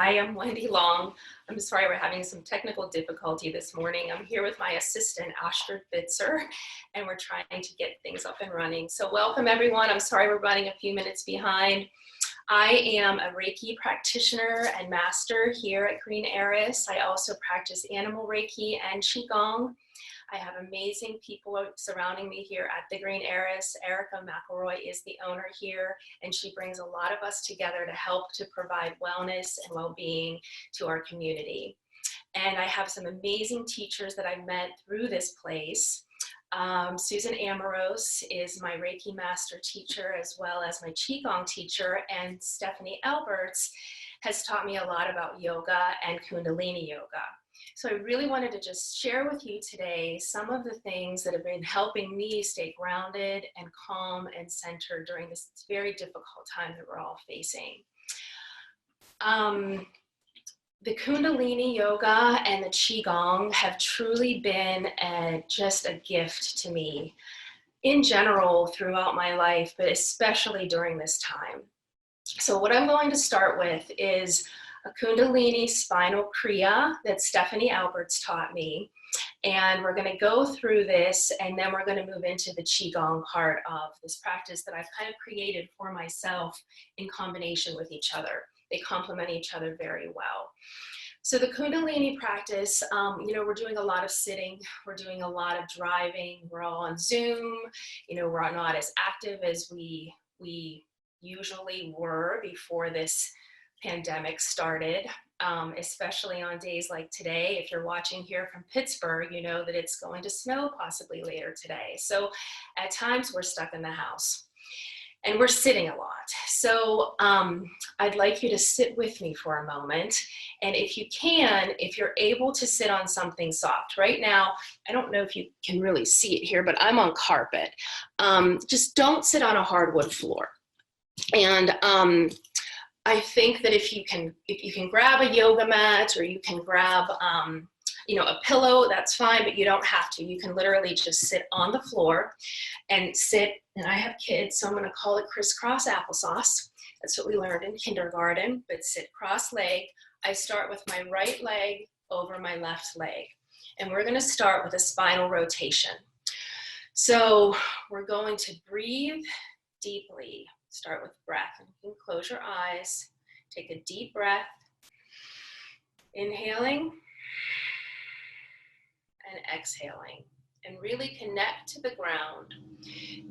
I am Wendy Long. I'm sorry we're having some technical difficulty this morning. I'm here with my assistant, Ashford Bitzer, and we're trying to get things up and running. So welcome everyone. I'm sorry we're running a few minutes behind. I am a Reiki practitioner and master here at Green Eris. I also practice animal Reiki and Qi Gong. I have amazing people surrounding me here at the Green Eris. Erica McElroy is the owner here, and she brings a lot of us together to help to provide wellness and well-being to our community. And I have some amazing teachers that I met through this place. Susan Amoros is my Reiki master teacher as well as my Qigong teacher, and Stephanie Alberts has taught me a lot about yoga and Kundalini yoga. So I really wanted to just share with you today some of the things that have been helping me stay grounded and calm and centered during this very difficult time that we're all facing. The Kundalini yoga and the Qigong have truly been just a gift to me in general throughout my life, but especially during this time. So what I'm going to start with is a Kundalini spinal Kriya that Stephanie Alberts taught me. And we're going to go through this, and then we're going to move into the Qigong part of this practice that I've kind of created for myself in combination with each other. They complement each other very well. So the Kundalini practice, we're doing a lot of sitting, we're doing a lot of driving, we're all on Zoom, we're not as active as we usually were before this pandemic started, especially on days like today. If you're watching here from Pittsburgh, you know that it's going to snow possibly later today. So at times we're stuck in the house and we're sitting a lot. So I'd like you to sit with me for a moment. And if you can, if you're able to sit on something soft. Right now, I don't know if you can really see it here, but I'm on carpet. Just don't sit on a hardwood floor. And I think that if you can grab a yoga mat, or you can grab a pillow, that's fine, but you don't have to. You can literally just sit on the floor and sit. And I have kids, so I'm going to call it crisscross applesauce. That's what we learned in kindergarten, but sit cross-legged. I start with my right leg over my left leg. And we're going to start with a spinal rotation. So we're going to breathe deeply. Start with breath. And you can close your eyes. Take a deep breath. Inhaling and exhaling. And really connect to the ground.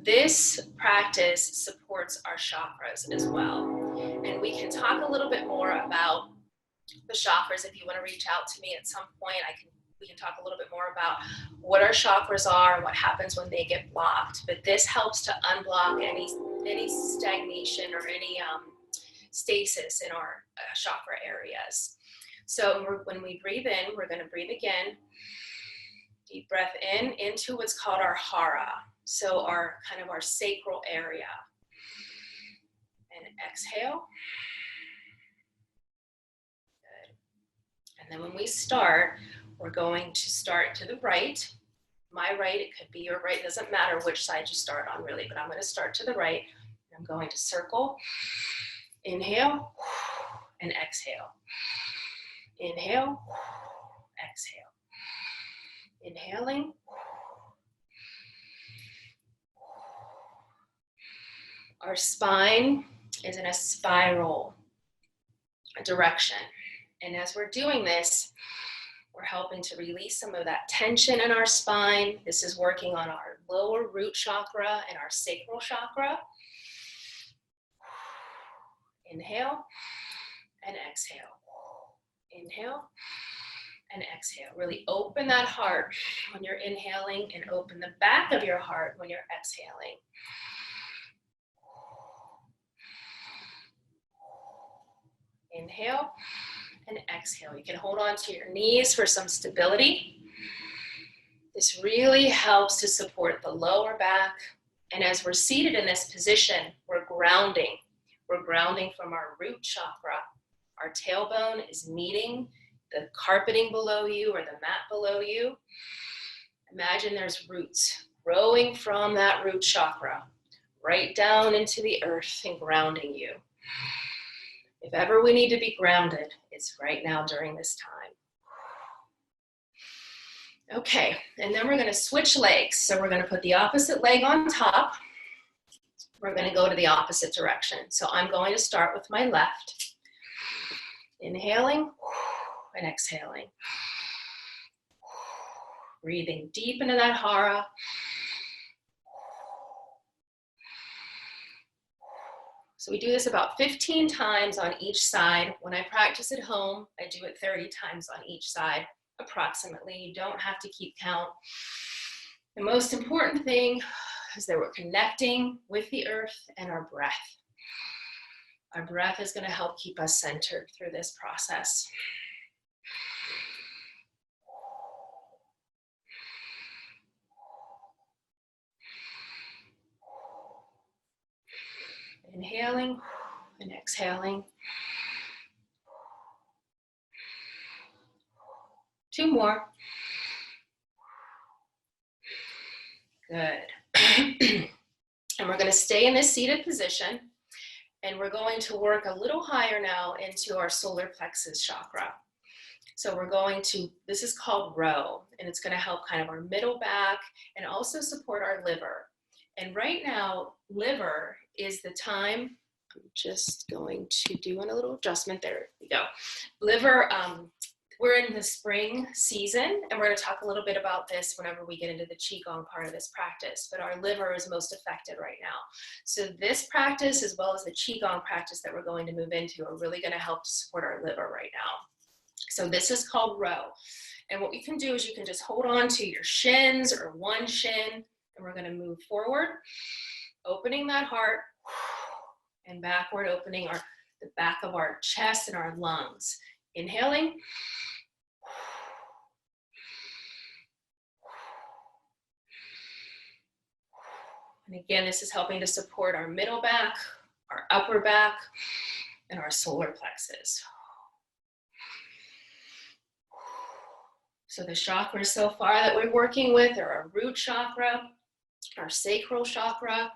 This practice supports our chakras as well. And we can talk a little bit more about the chakras. If you want to reach out to me at some point, we can talk a little bit more about what our chakras are and what happens when they get blocked. But this helps to unblock any stagnation or any stasis in our chakra areas. So when we breathe in, we're going to breathe again. Deep breath in into what's called our hara. So our sacral area. And exhale. Good. And then when we start, we're going to start to the right. My right, it could be your right, it doesn't matter which side you start on really, but I'm going to start to the right. I'm going to circle, inhale, and exhale. Inhale, exhale. Inhaling. Our spine is in a spiral direction. And as we're doing this, we're helping to release some of that tension in our spine. This is working on our lower root chakra and our sacral chakra. Inhale and exhale. Inhale and exhale. Really open that heart when you're inhaling and open the back of your heart when you're exhaling. Inhale and exhale. You can hold on to your knees for some stability. This really helps to support the lower back. And as we're seated in this position, we're grounding. We're grounding from our root chakra. Our tailbone is meeting the carpeting below you or the mat below you. Imagine there's roots growing from that root chakra right down into the earth and grounding you. If ever we need to be grounded, it's right now during this time. Okay, and then we're going to switch legs. So we're going to put the opposite leg on top. We're going to go to the opposite direction. So I'm going to start with my left. Inhaling and exhaling. Breathing deep into that hara. So we do this about 15 times on each side. When I practice at home, I do it 30 times on each side, approximately. You don't have to keep count. The most important thing is that we're connecting with the earth and our breath. Our breath is going to help keep us centered through this process. Inhaling and exhaling. 2 more. Good. And we're going to stay in this seated position, and we're going to work a little higher now into our solar plexus chakra. So we're going to, this is called row, and it's going to help kind of our middle back and also support our liver. And right now, liver is the time, I'm just going to do a little adjustment, there we go. Liver, we're in the spring season, and we're going to talk a little bit about this whenever we get into the Qi Gong part of this practice, but our liver is most affected right now. So this practice, as well as the Qi Gong practice that we're going to move into, are really going to help to support our liver right now. So this is called row. And what you can do is you can just hold on to your shins or one shin, and we're going to move forward, opening that heart, and backward, opening the back of our chest and our lungs. Inhaling. And again, this is helping to support our middle back, our upper back, and our solar plexus. So the chakras so far that we're working with are our root chakra, our sacral chakra,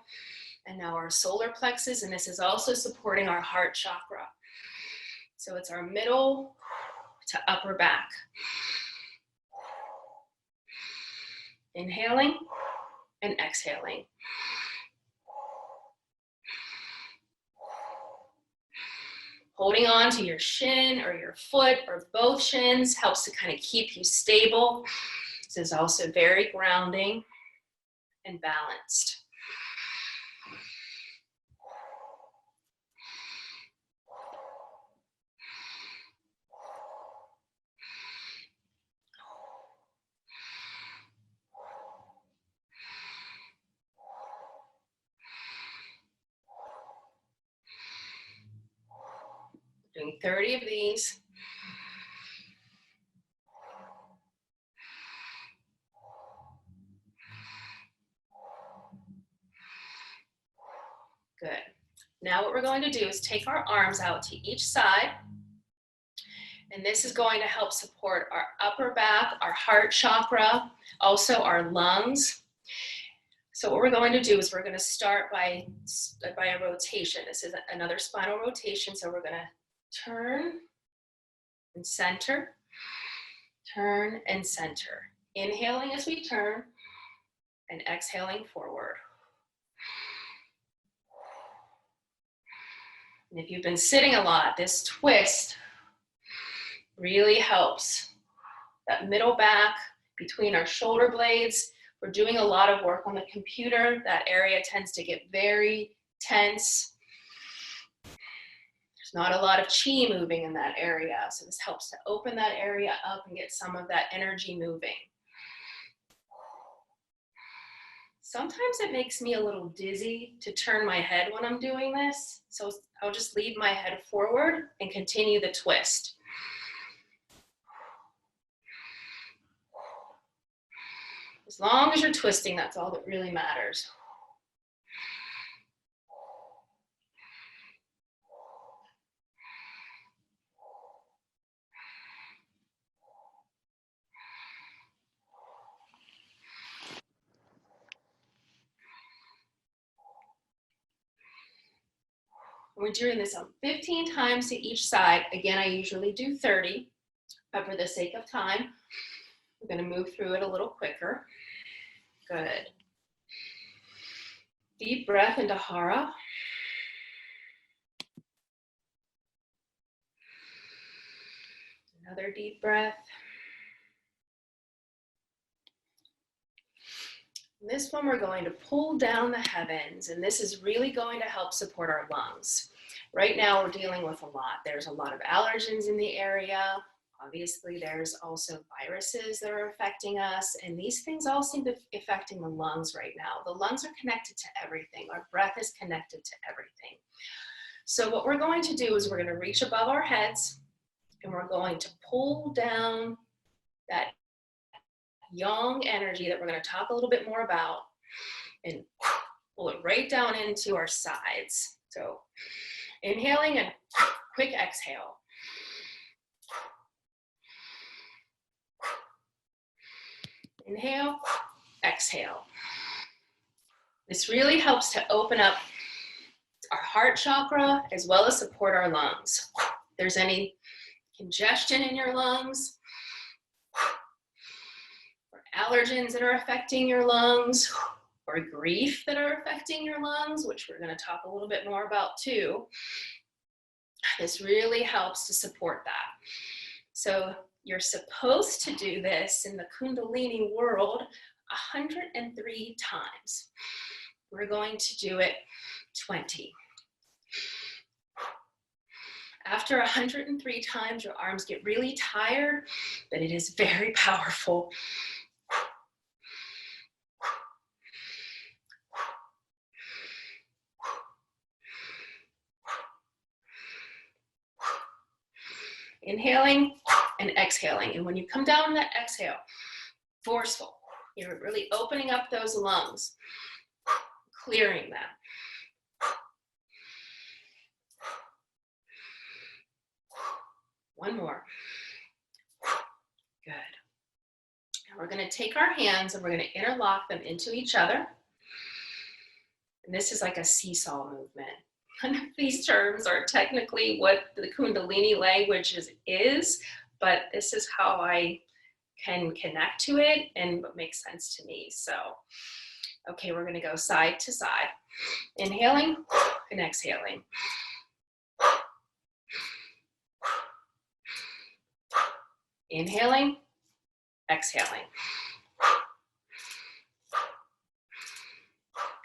and now our solar plexus, and this is also supporting our heart chakra. So it's our middle to upper back. Inhaling and exhaling. Holding on to your shin or your foot or both shins helps to kind of keep you stable. This is also very grounding and balanced. Doing 30 of these. Good. Now what we're going to do is take our arms out to each side, and this is going to help support our upper back, our heart chakra, also our lungs. So what we're going to do is we're going to start by a rotation. This is another spinal rotation, so we're going to turn and center, turn and center. Inhaling as we turn and exhaling forward. And if you've been sitting a lot, this twist really helps. That middle back between our shoulder blades. We're doing a lot of work on the computer. That area tends to get very tense. There's not a lot of chi moving in that area, so this helps to open that area up and get some of that energy moving. Sometimes it makes me a little dizzy to turn my head when I'm doing this, so I'll just leave my head forward and continue the twist. As long as you're twisting, that's all that really matters. We're doing this on 15 times to each side. Again, I usually do 30, but for the sake of time, we're going to move through it a little quicker. Good. Deep breath into Hara. Another deep breath. This one we're going to pull down the heavens, and this is really going to help support our lungs. Right now we're dealing with a lot. There's a lot of allergens in the area. Obviously there's also viruses that are affecting us, and these things all seem to be affecting the lungs right now. The lungs are connected to everything. Our breath is connected to everything. So what we're going to do is we're going to reach above our heads, and we're going to pull down that yang energy that we're going to talk a little bit more about, and pull it right down into our sides. So inhaling and quick exhale. Inhale, exhale. This really helps to open up our heart chakra as well as support our lungs. If there's any congestion in your lungs, or allergens that are affecting your lungs, or grief that are affecting your lungs, which we're going to talk a little bit more about too, this really helps to support that. So you're supposed to do this in the Kundalini world 103 times. We're going to do it 20. After 103 times, your arms get really tired, but it is very powerful. Inhaling and exhaling. And when you come down that exhale, forceful, you're really opening up those lungs, clearing them. One more. Good. Now we're going to take our hands and we're going to interlock them into each other. And this is like a seesaw movement. None of these terms are technically what the Kundalini language is, but this is how I can connect to it and what makes sense to me. So, okay, we're going to go side to side. Inhaling and exhaling. Inhaling, exhaling.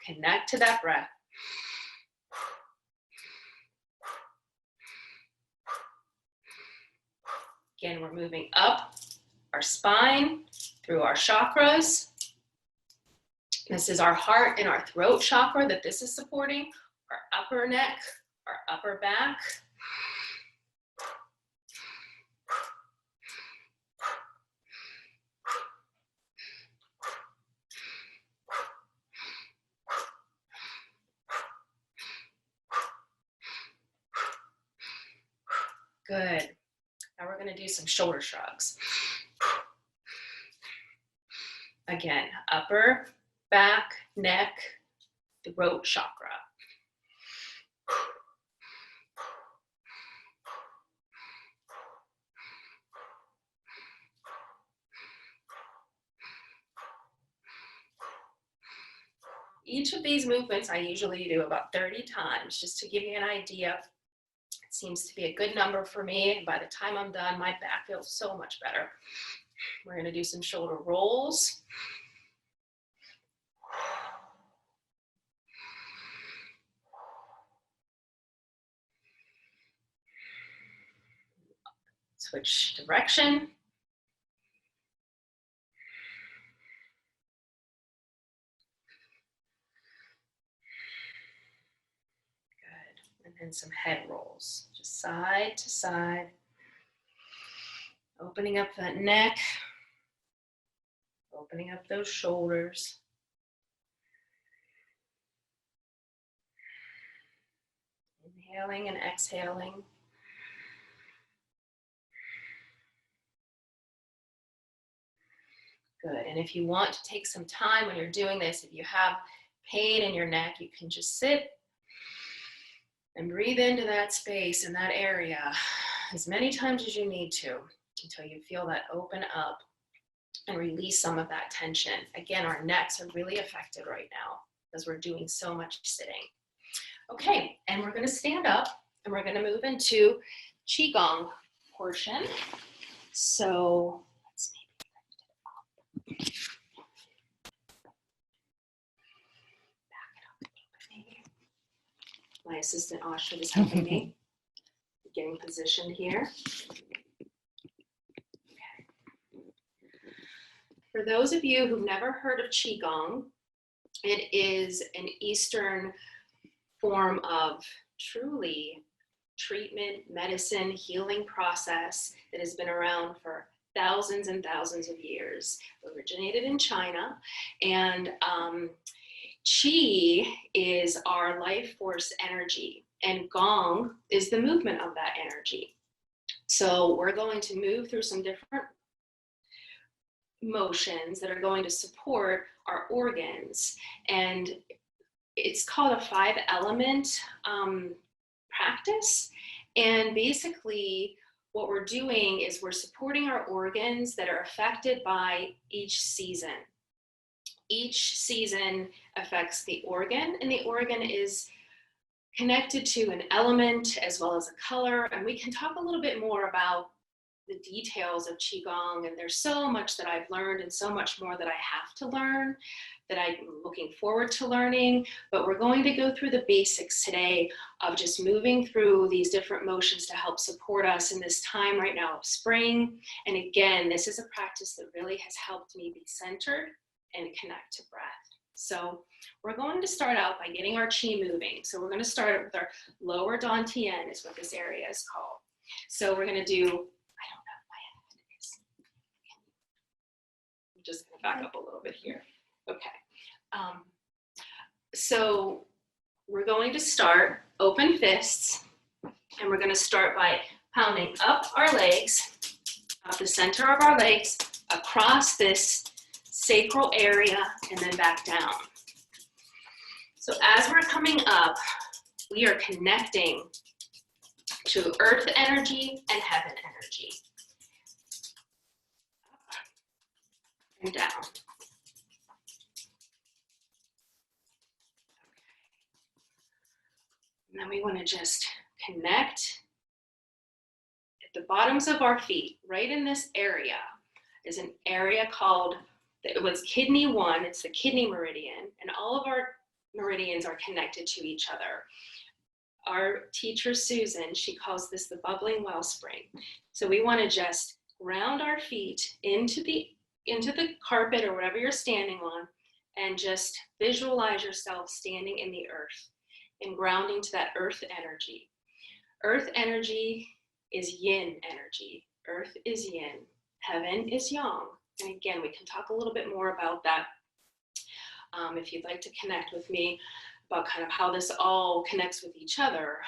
Connect to that breath. Again, we're moving up our spine through our chakras. This is our heart and our throat chakra that this is supporting, our upper neck, our upper back. Good. Now we're going to do some shoulder shrugs. Again, upper, back, neck, throat chakra. Each of these movements I usually do about 30 times, just to give you an idea. It seems to be a good number for me, and by the time I'm done, my back feels so much better. We're going to do some shoulder rolls. Switch direction. Good. And then some head rolls, just side to side. Opening up that neck. Opening up those shoulders. Inhaling and exhaling. Good. And if you want to take some time when you're doing this, if you have pain in your neck, you can just sit And breathe into that space in that area as many times as you need to until you feel that open up and release some of that tension. Again, our necks are really affected right now because we're doing so much sitting. Okay, and we're going to stand up and we're going to move into Qi Gong portion. So let's maybe lift it up. Back it up a little bit maybe. My assistant Ashton is helping me. Getting positioned here. Okay. For those of you who've never heard of Qi Gong, it is an Eastern form of truly treatment, medicine, healing process that has been around for thousands and thousands of years. It originated in China, and Qi is our life force energy, and Gong is the movement of that energy. So we're going to move through some different motions that are going to support our organs, and it's called a 5-element practice. And basically what we're doing is we're supporting our organs that are affected by each season. Each season affects the organ, and the organ is connected to an element as well as a color. And we can talk a little bit more about the details of Qigong, and there's so much that I've learned and so much more that I have to learn that I'm looking forward to learning. But we're going to go through the basics today of just moving through these different motions to help support us in this time right now of spring. And again, this is a practice that really has helped me be centered and connect to breath. So we're going to start out by getting our Qi moving. So we're going to start with our lower Dantian is what this area is called. So we're going to do, I don't know, my head is. I'm just going to back up a little bit here. Okay. So we're going to start open fists, and we're going to start by pounding up our legs, up the center of our legs, across this sacral area, and then back down. So as we're coming up, we are connecting to earth energy and heaven energy. Up and down. And then we want to just connect at the bottoms of our feet. Right in this area is an area called, it was kidney 1, it's the kidney meridian, and all of our meridians are connected to each other. Our teacher, Susan, she calls this the bubbling wellspring. So we want to just ground our feet into the carpet or whatever you're standing on, and just visualize yourself standing in the earth and grounding to that earth energy. Earth energy is yin energy. Earth is yin. Heaven is yang. And again, we can talk a little bit more about that if you'd like to connect with me about kind of how this all connects with each other.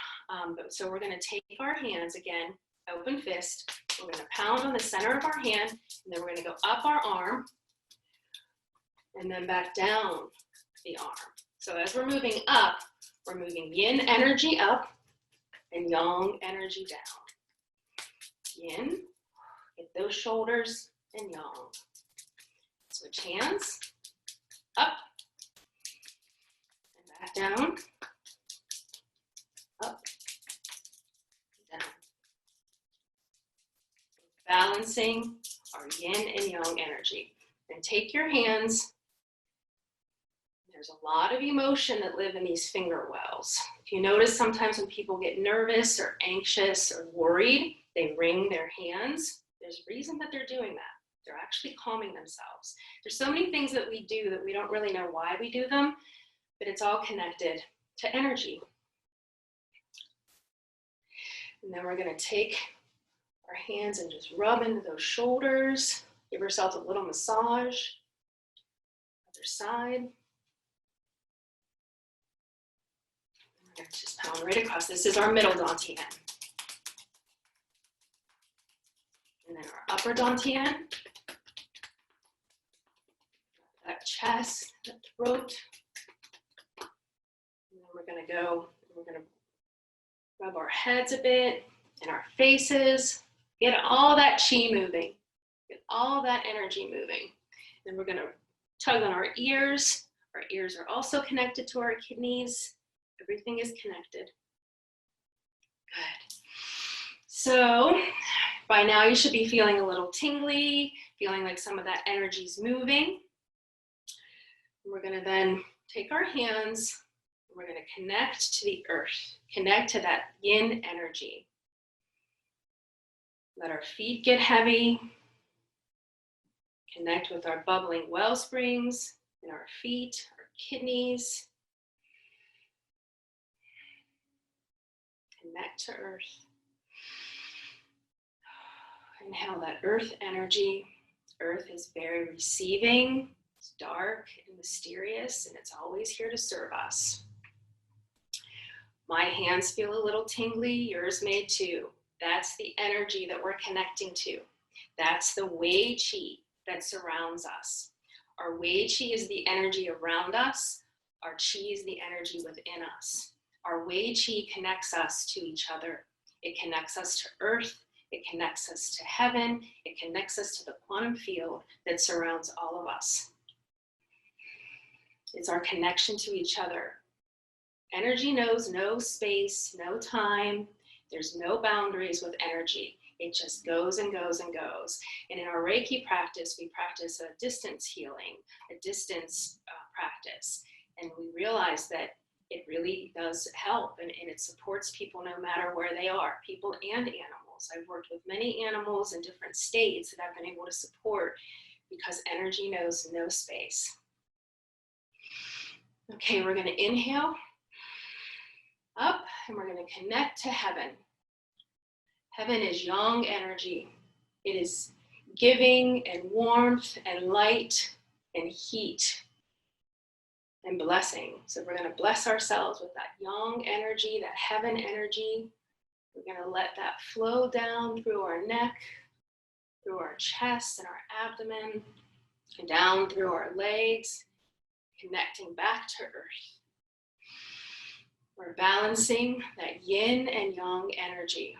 So we're going to take our hands again, open fist. We're going to pound on the center of our hand, and then we're going to go up our arm and then back down the arm. So as we're moving up, we're moving yin energy up and yang energy down. Yin, get those shoulders, and yang. Switch hands, up, and back down, up, and down. Balancing our yin and yang energy. And take your hands. There's a lot of emotion that live in these finger wells. If you notice, sometimes when people get nervous or anxious or worried, they wring their hands. There's a reason that they're doing that. They're actually calming themselves. There's so many things that we do that we don't really know why we do them, but it's all connected to energy. And then we're going to take our hands and just rub into those shoulders. Give yourself a little massage. Other side. We're going to just pound right across. This is our middle dantian. And then our upper dantian. That chest, that throat. And then we're going to Rub our heads a bit and our faces. Get all that chi moving. Get all that energy moving. Then we're going to tug on our ears. Our ears are also connected to our kidneys. Everything is connected. Good. So by now you should be feeling a little tingly, feeling like some of that energy is moving. We're going to then take our hands, and we're going to connect to the earth, connect to that yin energy. Let our feet get heavy. Connect with our bubbling well springs in our feet, our kidneys. Connect to earth. Inhale that earth energy. Earth is very receiving. It's dark and mysterious, and it's always here to serve us. My hands feel a little tingly, yours may too. That's the energy that we're connecting to. That's the Wei Qi that surrounds us. Our Wei Qi is the energy around us. Our Qi is the energy within us. Our Wei Qi connects us to each other. It connects us to earth. It connects us to heaven. It connects us to the quantum field that surrounds all of us. It's our connection to each other. Energy knows no space, no time. There's no boundaries with energy. It just goes and goes and goes. And in our Reiki practice, we practice a distance healing, a distance practice. And we realize that it really does help, and it supports people no matter where they are, people and animals. I've worked with many animals in different states that I've been able to support because energy knows no space. Okay, we're going to inhale up, and we're going to connect to heaven. Heaven is yang energy. It is giving and warmth and light and heat and blessing. So we're going to bless ourselves with that yang energy, that heaven energy. We're going to let that flow down through our neck, through our chest and our abdomen, and down through our legs, connecting back to earth. We're balancing that yin and yang energy.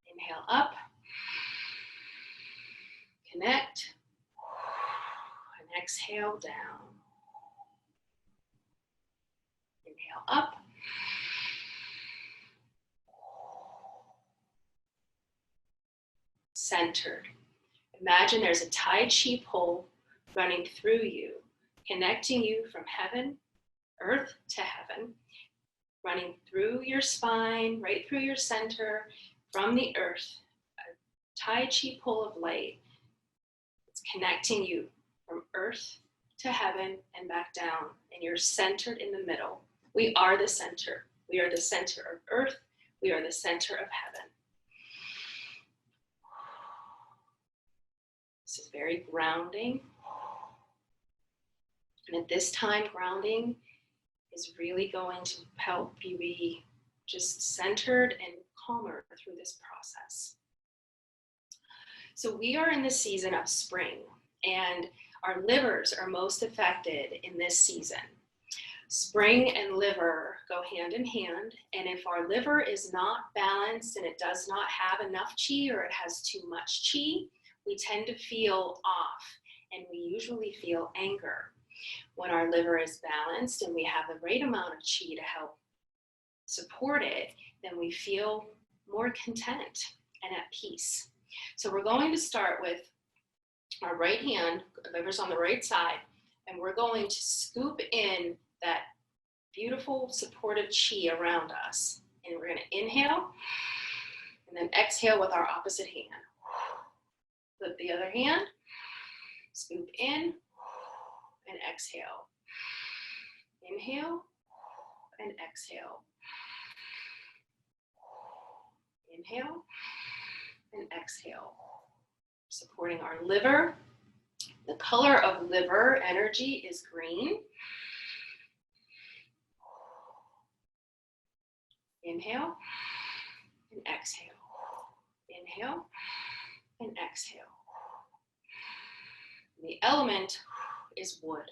Inhale up, connect, and exhale down. Inhale up, centered. Imagine there's a Tai Chi pole running through you, connecting you from heaven, earth to heaven, running through your spine, right through your center, from the earth, a Tai Chi pole of light. It's connecting you from earth to heaven and back down, and you're centered in the middle. We are the center. We are the center of earth. We are the center of heaven. This is very grounding. And at this time, grounding is really going to help you be just centered and calmer through this process. So we are in the season of spring, and our livers are most affected in this season. Spring and liver go hand in hand, and if our liver is not balanced and it does not have enough qi, or it has too much qi, we tend to feel off, and we usually feel anger. When our liver is balanced and we have the right amount of qi to help support it, then we feel more content and at peace. So we're going to start with our right hand, liver's on the right side, and we're going to scoop in that beautiful supportive qi around us. And we're going to inhale and then exhale with our opposite hand. Flip the other hand, scoop in and exhale. Inhale and exhale. Inhale and exhale. Supporting our liver. The color of liver energy is green. Inhale and exhale. Inhale and exhale. The element is wood.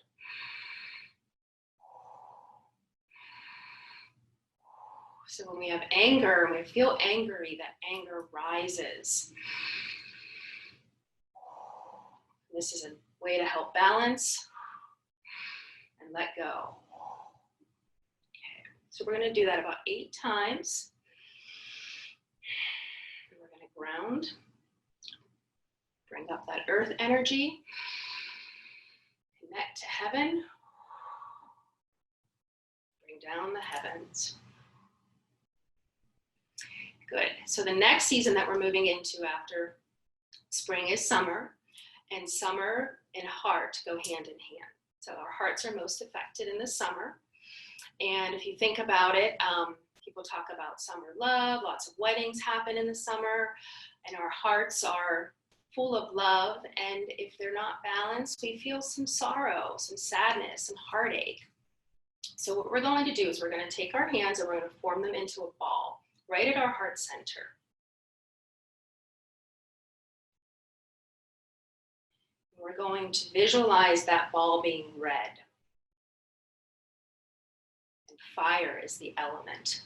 So when we have anger, when we feel angry, that anger rises. This is a way to help balance and let go. Okay, so we're going to do that about 8 times. And we're going to ground, bring up that earth energy, connect to heaven, bring down the heavens. Good. So the next season that we're moving into after spring is summer, and summer and heart go hand in hand. So our hearts are most affected in the summer. And if you think about it, people talk about summer love, lots of weddings happen in the summer, and our hearts are full of love. And if they're not balanced, we feel some sorrow, some sadness, some heartache. So what we're going to do is we're going to take our hands and we're going to form them into a ball right at our heart center. We're going to visualize that ball being red. And fire is the element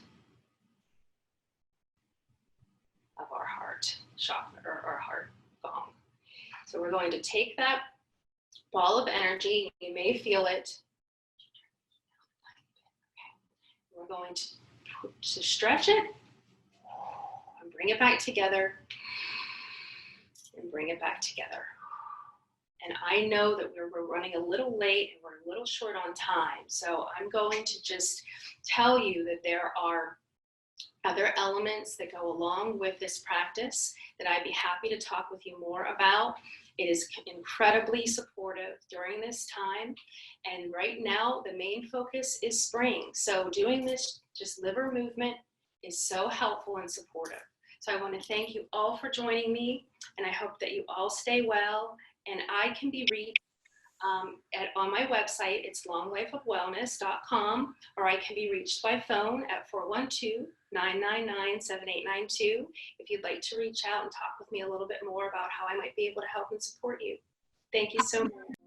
of our heart chakra, or our heart gong. So we're going to take that ball of energy. You may feel it. We're going to stretch it and bring it back together and bring it back together. And I know that we're running a little late and we're a little short on time. So I'm going to just tell you that there are other elements that go along with this practice that I'd be happy to talk with you more about. It is incredibly supportive during this time. And right now, the main focus is spring. So doing this just liver movement is so helpful and supportive. So I want to thank you all for joining me, and I hope that you all stay well. And I can be reached on my website. It's longlifeofwellness.com, or I can be reached by phone at 412-999-7892 if you'd like to reach out and talk with me a little bit more about how I might be able to help and support you. Thank you so much.